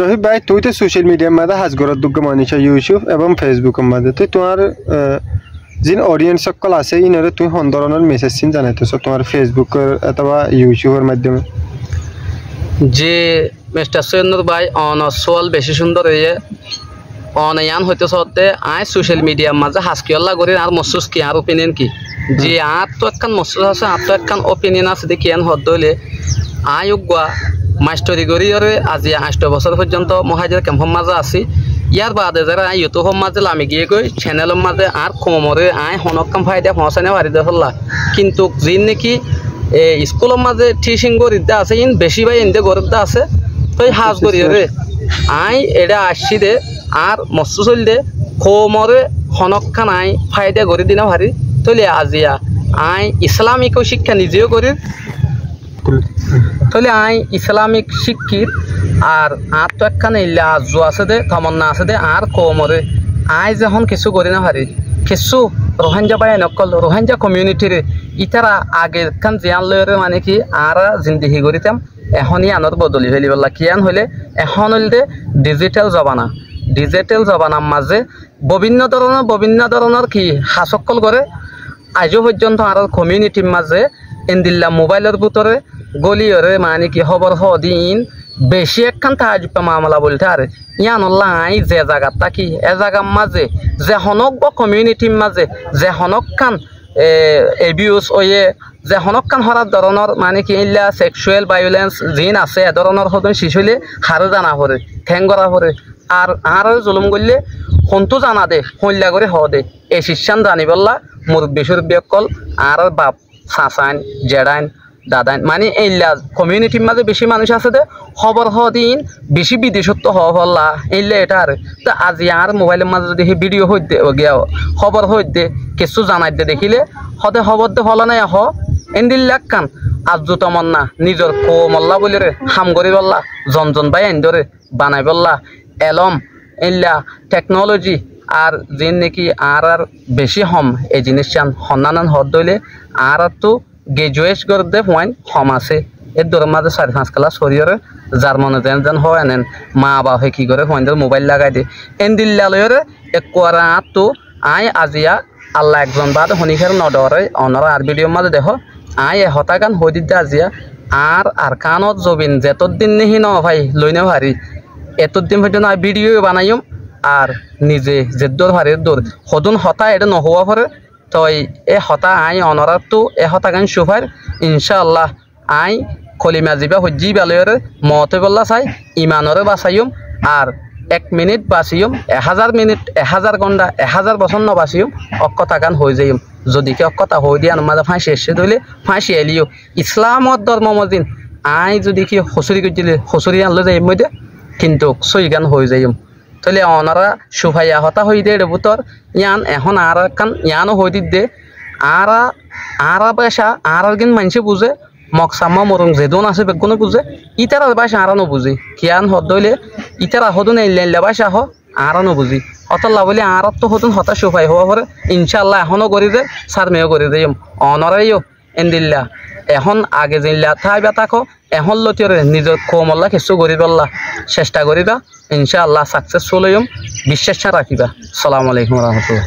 রহিব ভাই তুই তো সোশ্যাল মিডিয়ার মাঝে হাজগরত দুগ্গ মানিস ইউটিউব এবং ফেসবুকের মাঝে তুই তোমার যিন অডিয়েন্স সকল আছে ইনারে তুই হন ধরনের মেসেজ চিন জানাইতেছ তোমার ফেসবুকের অথবা ইউটিউবের মাধ্যমে যে মিস্টার সৈয়দনুর ভাই অন সোয়াল বেশি সুন্দর হয়ে অনয়ান হইতে সত্ত্বে আয় সোশ্যাল মিডিয়ার মাঝে হাসকিওয়াল্লা করি আর মসুস কি আর ওপিনিয়ন কি যে আর তো একখান মসুস আছে আর তো একখান ওপিনিয়ন আছে দেখি এন হদ হইলে আয় উগুয়া মাস্টরি করি আজি 8 বছর পর্যন্ত মহাজের ক্যাম্পের মাঝে আছি ইয়ার বাদে যারা ইউটিউবের মাঝে আমি গিয়ে গই চ্যানেলের মাঝে আর কমরে আয় হনকাম ফায়দা পৌঁছানে পারি হল্লা কিন্তু যিন নাকি স্কুলের মাঝে টিচিং করিতে আছে ইন বেশি ভাই ইন্দে গরিবদা আছে তো হাজ করি রে আই এটা আসছি দে আর মস্ত চল দে কমরে হনকান আই ফায়দা করে দিনা পারি তলে আজিয়া আই ইসলামিক শিক্ষা নিজেও করি তাহলে আই ইসলামিক শিক্ষিত আর তো একখানে ইল্লা আজু আছে দে তমন্না আছে দে আর কমরে আই যখন কিছু করি না পারি কিছু রোহিঙ্গা বাই নকল রোহিঙ্গা কমিউনিটির ইতারা আগের খান জিয়ান লয়রে মানে কি আর জিন্দিগি করিতাম এখনই আনত বদলি ফেলি বললা কিয়ান হইলে এখন হইলে ডিজিটাল জবানার মাঝে বিভিন্ন ধরনের কি হাসকল করে আজও পর্যন্ত আর কমিউনিটির মাঝে এন্দিল্লা মোবাইলের ভিতরে গলিয়রে মানে কি খবর দিন বেশি একখান তাহাজুপা মামলা বলতে আর ইয়ানল্লা আই যে জায়গার থাকি এ জায়গার মাঝে যে হনক বা কমিউনিটির মাঝে যে হনকান এবিউজ ওয়ে যে হনকান হরার ধরনের মানে কি ইল্লা সেক্সুয়াল ভায়োলেন্স জিন আছে এ ধরনের হতন শিশুলে হারে জানা পড়ে ঠেঙ্গরা পড়ে আর জুলুম করলে হন্তু জানা দে হল্লা করে হ দে এই শিষ্যান জানি বললা মুরব্বী সুরব্বী অকল আর বাপ চাচাইন জেডাইন দাদাইন মানে এইলা কমিউনিটির মাঝে বেশি মানুষ আছে দে খবর দিন বেশি বিদেশত্ব হল্লা এইলা এটা আর তো আজি আর মোবাইলের মাঝে যদি সেই ভিডিও হইতে গিয়া খবর হইতে কিছু জানাই দে দেখিলে হদে খবর দে হল নাই হ এন্দিল্লাক কান আজু তমন্না নিজের কোমল্লা বলি রে হাম করি বললা জন বাই এন্দরে বানাই বললা এলম এইলা টেকনোলজি আর যেন নাকি আর বেশি হম এই জিনিস চান সন্নান হদ দইলে আর তো গ্রাজুয়েট করে দে পয়েন্ট হম আছে এর দূরের মাঝে 4-5 ক্লাস সরিয়রে যার মনে যেন হয় আনেন মা বাপে কি করে পয়েন্টের মোবাইল লাগাই দে এন দিল্লালয়রে এক কোয়ারা তো আই আজিয়া আল্লাহ একজন বাদ হনিখের নডরে অনরা আর ভিডিওর মাঝে দেখো আই হতাগান হই দিতে আজিয়া আর কানত জবিন যেতদিন নেহি ন ভাই লইনে ভারি এতদিন পর্যন্ত ভিডিও বানাইম আর নিজে যে দৌড় হারের দৌড় সদুন হতা এটা নহোয়া পরে তই এ হতা আই অনরার তো এ হতা গান সুফার ইনশাআল্লাহ আই কলিমা জিবা হজ্জি বালয়রে মতে বললা চাই ইমানরে বাঁচাইম আর 1 মিনিট বাঁচিম 1000 মিনিট 1000 ঘন্টা 1000 বছর ন বাঁচিম অকতা গান হয়ে যাইম যদি কে অকতা হয়ে দিয়া মাঝে ফাঁসি এসে ধরলে ফাঁসি এলিও ইসলামত ধর্ম মদিন আই যদি কি হসুরি করছিলে হসুরি আনলে যাইম মধ্যে কিন্তু সই গান হয়ে যাইম তাহলে অনারা সুফাইয়া হতা হই দে বুতর ইয়ান এখন আর কান ইয়ানও হই দে আর বাসা আর কিন মানুষে বুঝে মকসাম্মা মরং যেদন আছে বেগুনে বুঝে ইতারার বাসা আরানো বুঝি কিয়ান হদ দইলে ইতারা হদুন এল্লা বাসা হ আরানো বুঝি অতল্লা বলে আর তো হদুন হতা সুফাই হওয়া পরে ইনশাআল্লাহ এখনও করি দে সার মেয়েও করি দে অনরাইও এন্দিল্লা এখন আগে জিল্লা থাই বেতাকো এখন লতিয়রে নিজের কোমল্লা কিছু করি বললা চেষ্টা করিবা ইনশাআল্লাহ সাকসেসফুল হইম বিশ্বাস রাখিবা। আসসালামু আলাইকুম ওয়া রাহমাতুল্লাহ।